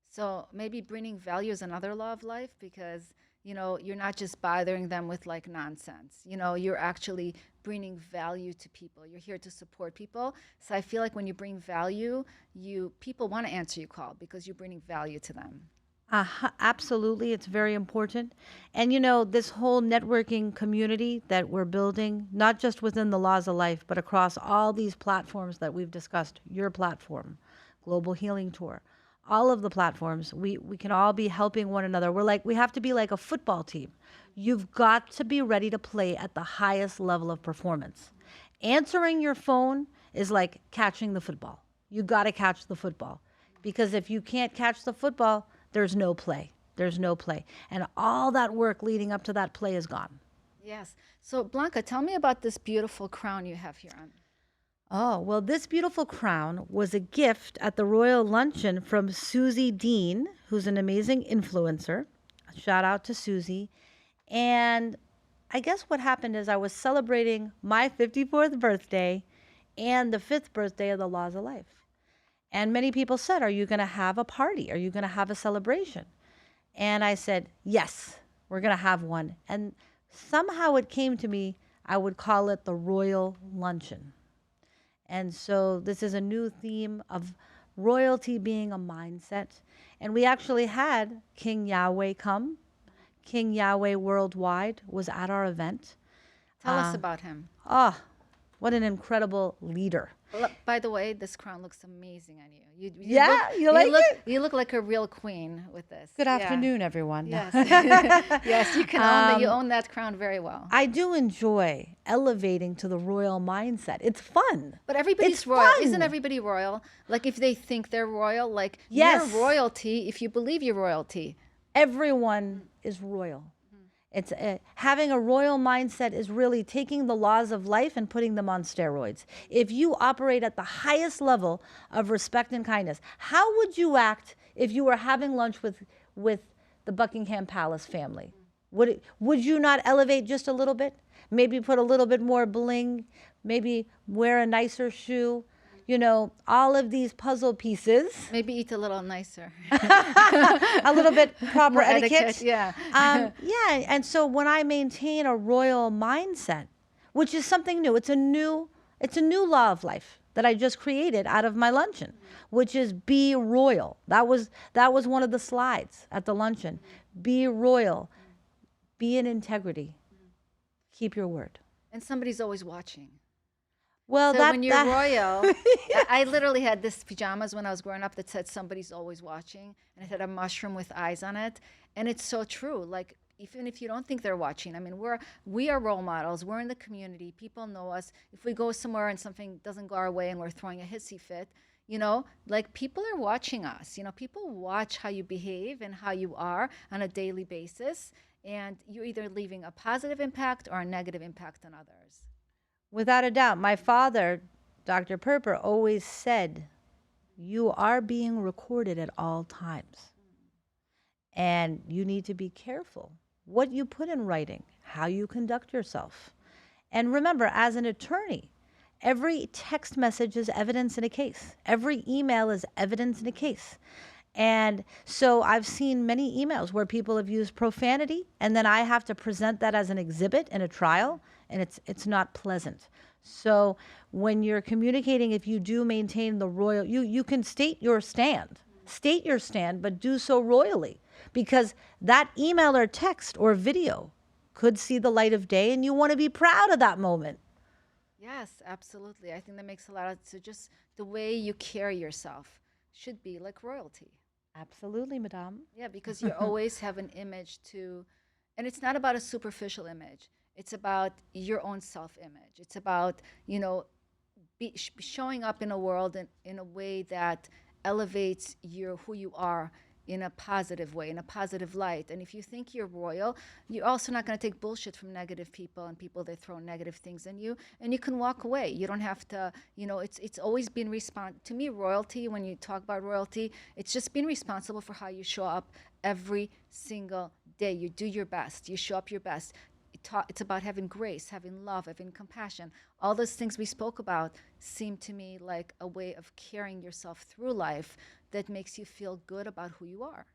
So maybe bringing value is another law of life because, you're not just bothering them with like nonsense. You're actually bringing value to people. You're here to support people. So I feel like when you bring value, people want to answer your call because you're bringing value to them. Absolutely. It's very important. And this whole networking community that we're building, not just within the laws of life, but across all these platforms that we've discussed, your platform, Global Healing Tour, all of the platforms. We can all be helping one another. We have to be like a football team. You've got to be ready to play at the highest level of performance. Answering your phone is like catching the football. You got to catch the football, because if you can't catch the football, there's no play. There's no play. And all that work leading up to that play is gone. Yes. So Blanca, tell me about this beautiful crown you have here on. Oh, well, this beautiful crown was a gift at the Royal Luncheon from Susie Dean, who's an amazing influencer. Shout out to Susie. And I guess what happened is I was celebrating my 54th birthday and the 5th birthday of the Laws of Life. And many people said, are you going to have a party? Are you going to have a celebration? And I said, yes, we're going to have one. And somehow it came to me, I would call it the Royal Luncheon. And so this is a new theme of royalty being a mindset. And we actually had King Yahweh come. King Yahweh Worldwide was at our event. Tell us about him. Oh, what an incredible leader. By the way, this crown looks amazing on you. You like it? You look like a real queen with this. Good afternoon, everyone. Yes. Yes, you can own that. You own that crown very well. I do enjoy elevating to the royal mindset. It's fun. But everybody's It's royal. fun. Isn't everybody royal? Like if they think they're royal, like Yes. you're royalty if you believe you're royalty. Everyone is royal. It's having a royal mindset is really taking the laws of life and putting them on steroids. If you operate at the highest level of respect and kindness, how would you act if you were having lunch with the Buckingham Palace family? Would you not elevate just a little bit? Maybe put a little bit more bling, maybe wear a nicer shoe, all of these puzzle pieces. Maybe eat a little nicer. A little bit proper More etiquette. yeah. Yeah, and so when I maintain a royal mindset, which is something new, it's a new law of life that I just created out of my luncheon, which is be royal. That was one of the slides at the luncheon. Be royal, be in integrity, keep your word. And somebody's always watching. Well, So that when you're that, royal, I literally had this pajamas when I was growing up that said somebody's always watching, and it had a mushroom with eyes on it, and it's so true. Like even if you don't think they're watching, I mean, we are role models. We're in the community. People know us. If we go somewhere and something doesn't go our way and we're throwing a hissy fit, like people are watching us. People watch how you behave and how you are on a daily basis, and you're either leaving a positive impact or a negative impact on others. Without a doubt, my father, Dr. Perper, always said, you are being recorded at all times. And you need to be careful what you put in writing, how you conduct yourself. And remember, as an attorney, every text message is evidence in a case. Every email is evidence in a case. And so I've seen many emails where people have used profanity, and then I have to present that as an exhibit in a trial, and it's not pleasant. So when you're communicating, if you do maintain the royal, you can state your stand, but do so royally, because that email or text or video could see the light of day, and you want to be proud of that moment. Yes, absolutely. I think that makes a lot of so just the way you carry yourself should be like royalty. Absolutely, madame. Yeah, because you always have an image and it's not about a superficial image. It's about your own self-image. It's about, showing up in a world in a way that elevates who you are in a positive way, in a positive light. And if you think you're royal, you're also not going to take bullshit from negative people and people that throw negative things in you, and you can walk away. You don't have to, it's always been to me, royalty, when you talk about royalty, it's just being responsible for how you show up every single day. You do your best. You show up your best. It's about having grace, having love, having compassion. All those things we spoke about seem to me like a way of carrying yourself through life that makes you feel good about who you are.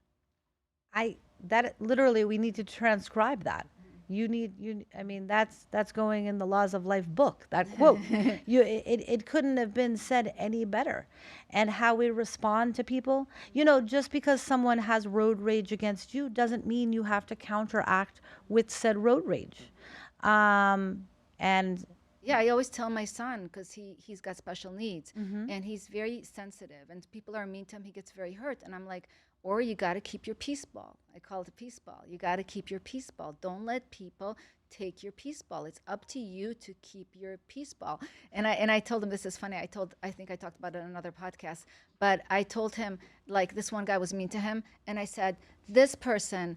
That literally, we need to transcribe that. That's going in the Laws of Life book, that quote. It couldn't have been said any better. And how we respond to people, just because someone has road rage against you doesn't mean you have to counteract with said road rage. And Yeah, I always tell my son, because he's got special needs, and he's very sensitive, and people are mean to him, he gets very hurt. And I'm like, or you got to keep your peace ball. I call it a peace ball. You got to keep your peace ball. Don't let people take your peace ball. It's up to you to keep your peace ball. And I told him, this is funny. I think I talked about it in another podcast, but I told him, like, this one guy was mean to him, and I said, this person,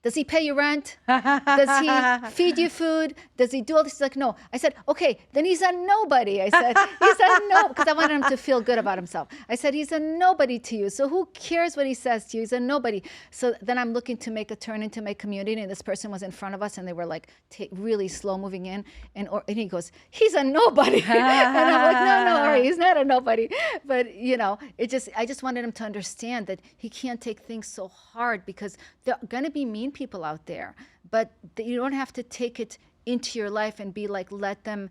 does he pay you rent? Does he feed you food? Does he do all this? He's like, no. I said, okay, then he's a nobody. I said, he's a no, because I wanted him to feel good about himself. I said, he's a nobody to you. So who cares what he says to you? He's a nobody. So then I'm looking to make a turn into my community, and this person was in front of us, and they were like really slow moving in, and he goes, he's a nobody. And I'm like, no, Ori, he's not a nobody. But I just wanted him to understand that he can't take things so hard, because they're gonna be mean people out there, but you don't have to take it into your life and be like, let them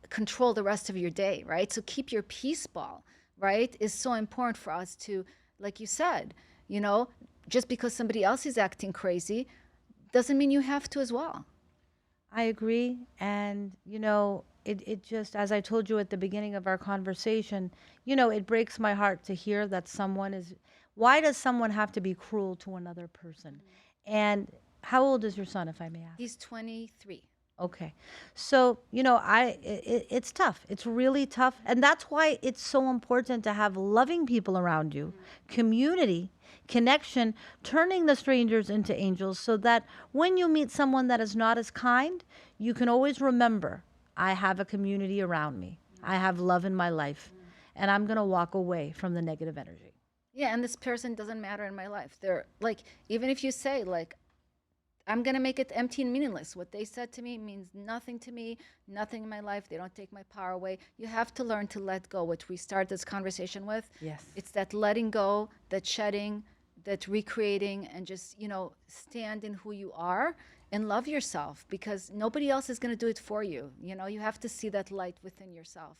control the rest of your day, right? So keep your peace ball, right, is so important for us to, like you said, just because somebody else is acting crazy doesn't mean you have to as well. I agree. And, it just, as I told you at the beginning of our conversation, it breaks my heart to hear that why does someone have to be cruel to another person? And how old is your son, if I may ask? He's 23. Okay. So, it's tough. It's really tough. And that's why it's so important to have loving people around you, community, connection, turning the strangers into angels, so that when you meet someone that is not as kind, you can always remember, I have a community around me. I have love in my life, and I'm going to walk away from the negative energy. Yeah, and this person doesn't matter in my life. They're like, even if you say, like, I'm going to make it empty and meaningless. What they said to me means nothing to me, nothing in my life. They don't take my power away. You have to learn to let go, which we start this conversation with. Yes. It's that letting go, that shedding, that recreating, and just, stand in who you are and love yourself, because nobody else is going to do it for you. You have to see that light within yourself.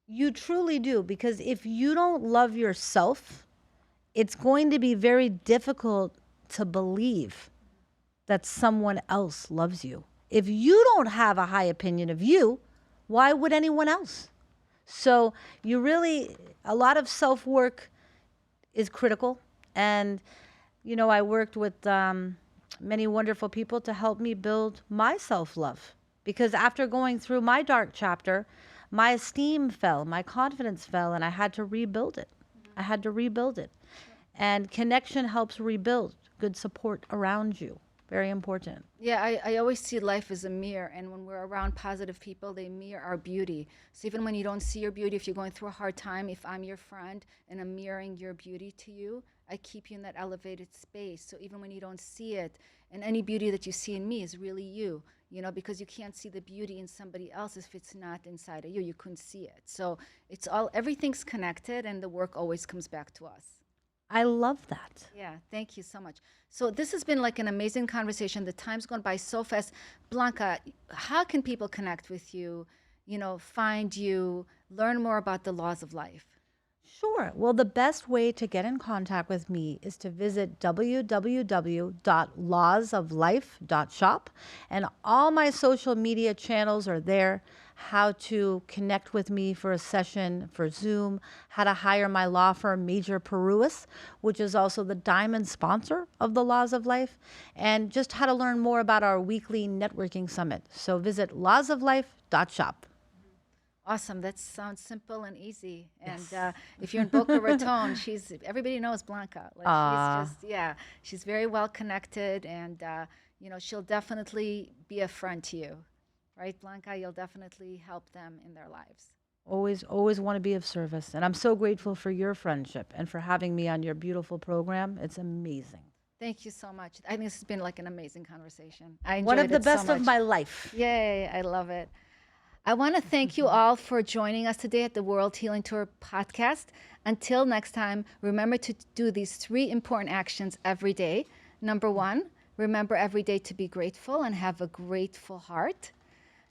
You truly do, because if you don't love yourself, it's going to be very difficult to believe that someone else loves you. If you don't have a high opinion of you, why would anyone else? So a lot of self-work is critical. And, I worked with many wonderful people to help me build my self-love. Because after going through my dark chapter, my esteem fell, my confidence fell, and I had to rebuild it. I had to rebuild it. And connection helps rebuild good support around you. Very important. Yeah, I always see life as a mirror, and when we're around positive people, they mirror our beauty. So even when you don't see your beauty, if you're going through a hard time, if I'm your friend and I'm mirroring your beauty to you, I keep you in that elevated space. So even when you don't see it, and any beauty that you see in me is really you, because you can't see the beauty in somebody else if it's not inside of you. You couldn't see it. So everything's connected, and the work always comes back to us. I love that. Yeah, thank you so much. So this has been like an amazing conversation. The time's gone by so fast. Blanca, how can people connect with you, find you, learn more about the laws of life? Sure. Well, the best way to get in contact with me is to visit www.lawsoflife.shop, and all my social media channels are there. How to connect with me for a session for Zoom, how to hire my law firm, Major Peruis, which is also the diamond sponsor of the Laws of Life, and just how to learn more about our weekly networking summit. So visit lawsoflife.shop. Awesome. That sounds simple and easy. And if you're in Boca Raton, everybody knows Blanca. She's very well connected, and she'll definitely be a friend to you. Right, Blanca? You'll definitely help them in their lives. Always want to be of service. And I'm so grateful for your friendship and for having me on your beautiful program. It's amazing. Thank you so much. I think this has been like an amazing conversation. I enjoyed One of the best so of my life. Yay, I love it. I want to thank you all for joining us today at the World Healing Tour podcast. Until next time, remember to do these 3 important actions every day. Number 1, remember every day to be grateful and have a grateful heart.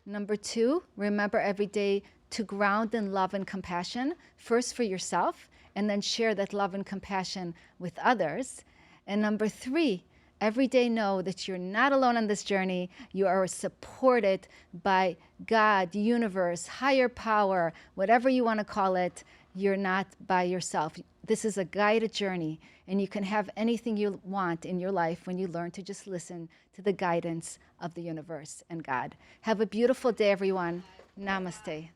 Number 2, remember every day to ground in love and compassion, first for yourself, and then share that love and compassion with others. And number 3, Every day know that you're not alone on this journey. You are supported by God, the universe, higher power, whatever you want to call it. You're not by yourself. This is a guided journey, and you can have anything you want in your life when you learn to just listen to the guidance of the universe and God. Have a beautiful day, everyone. Namaste.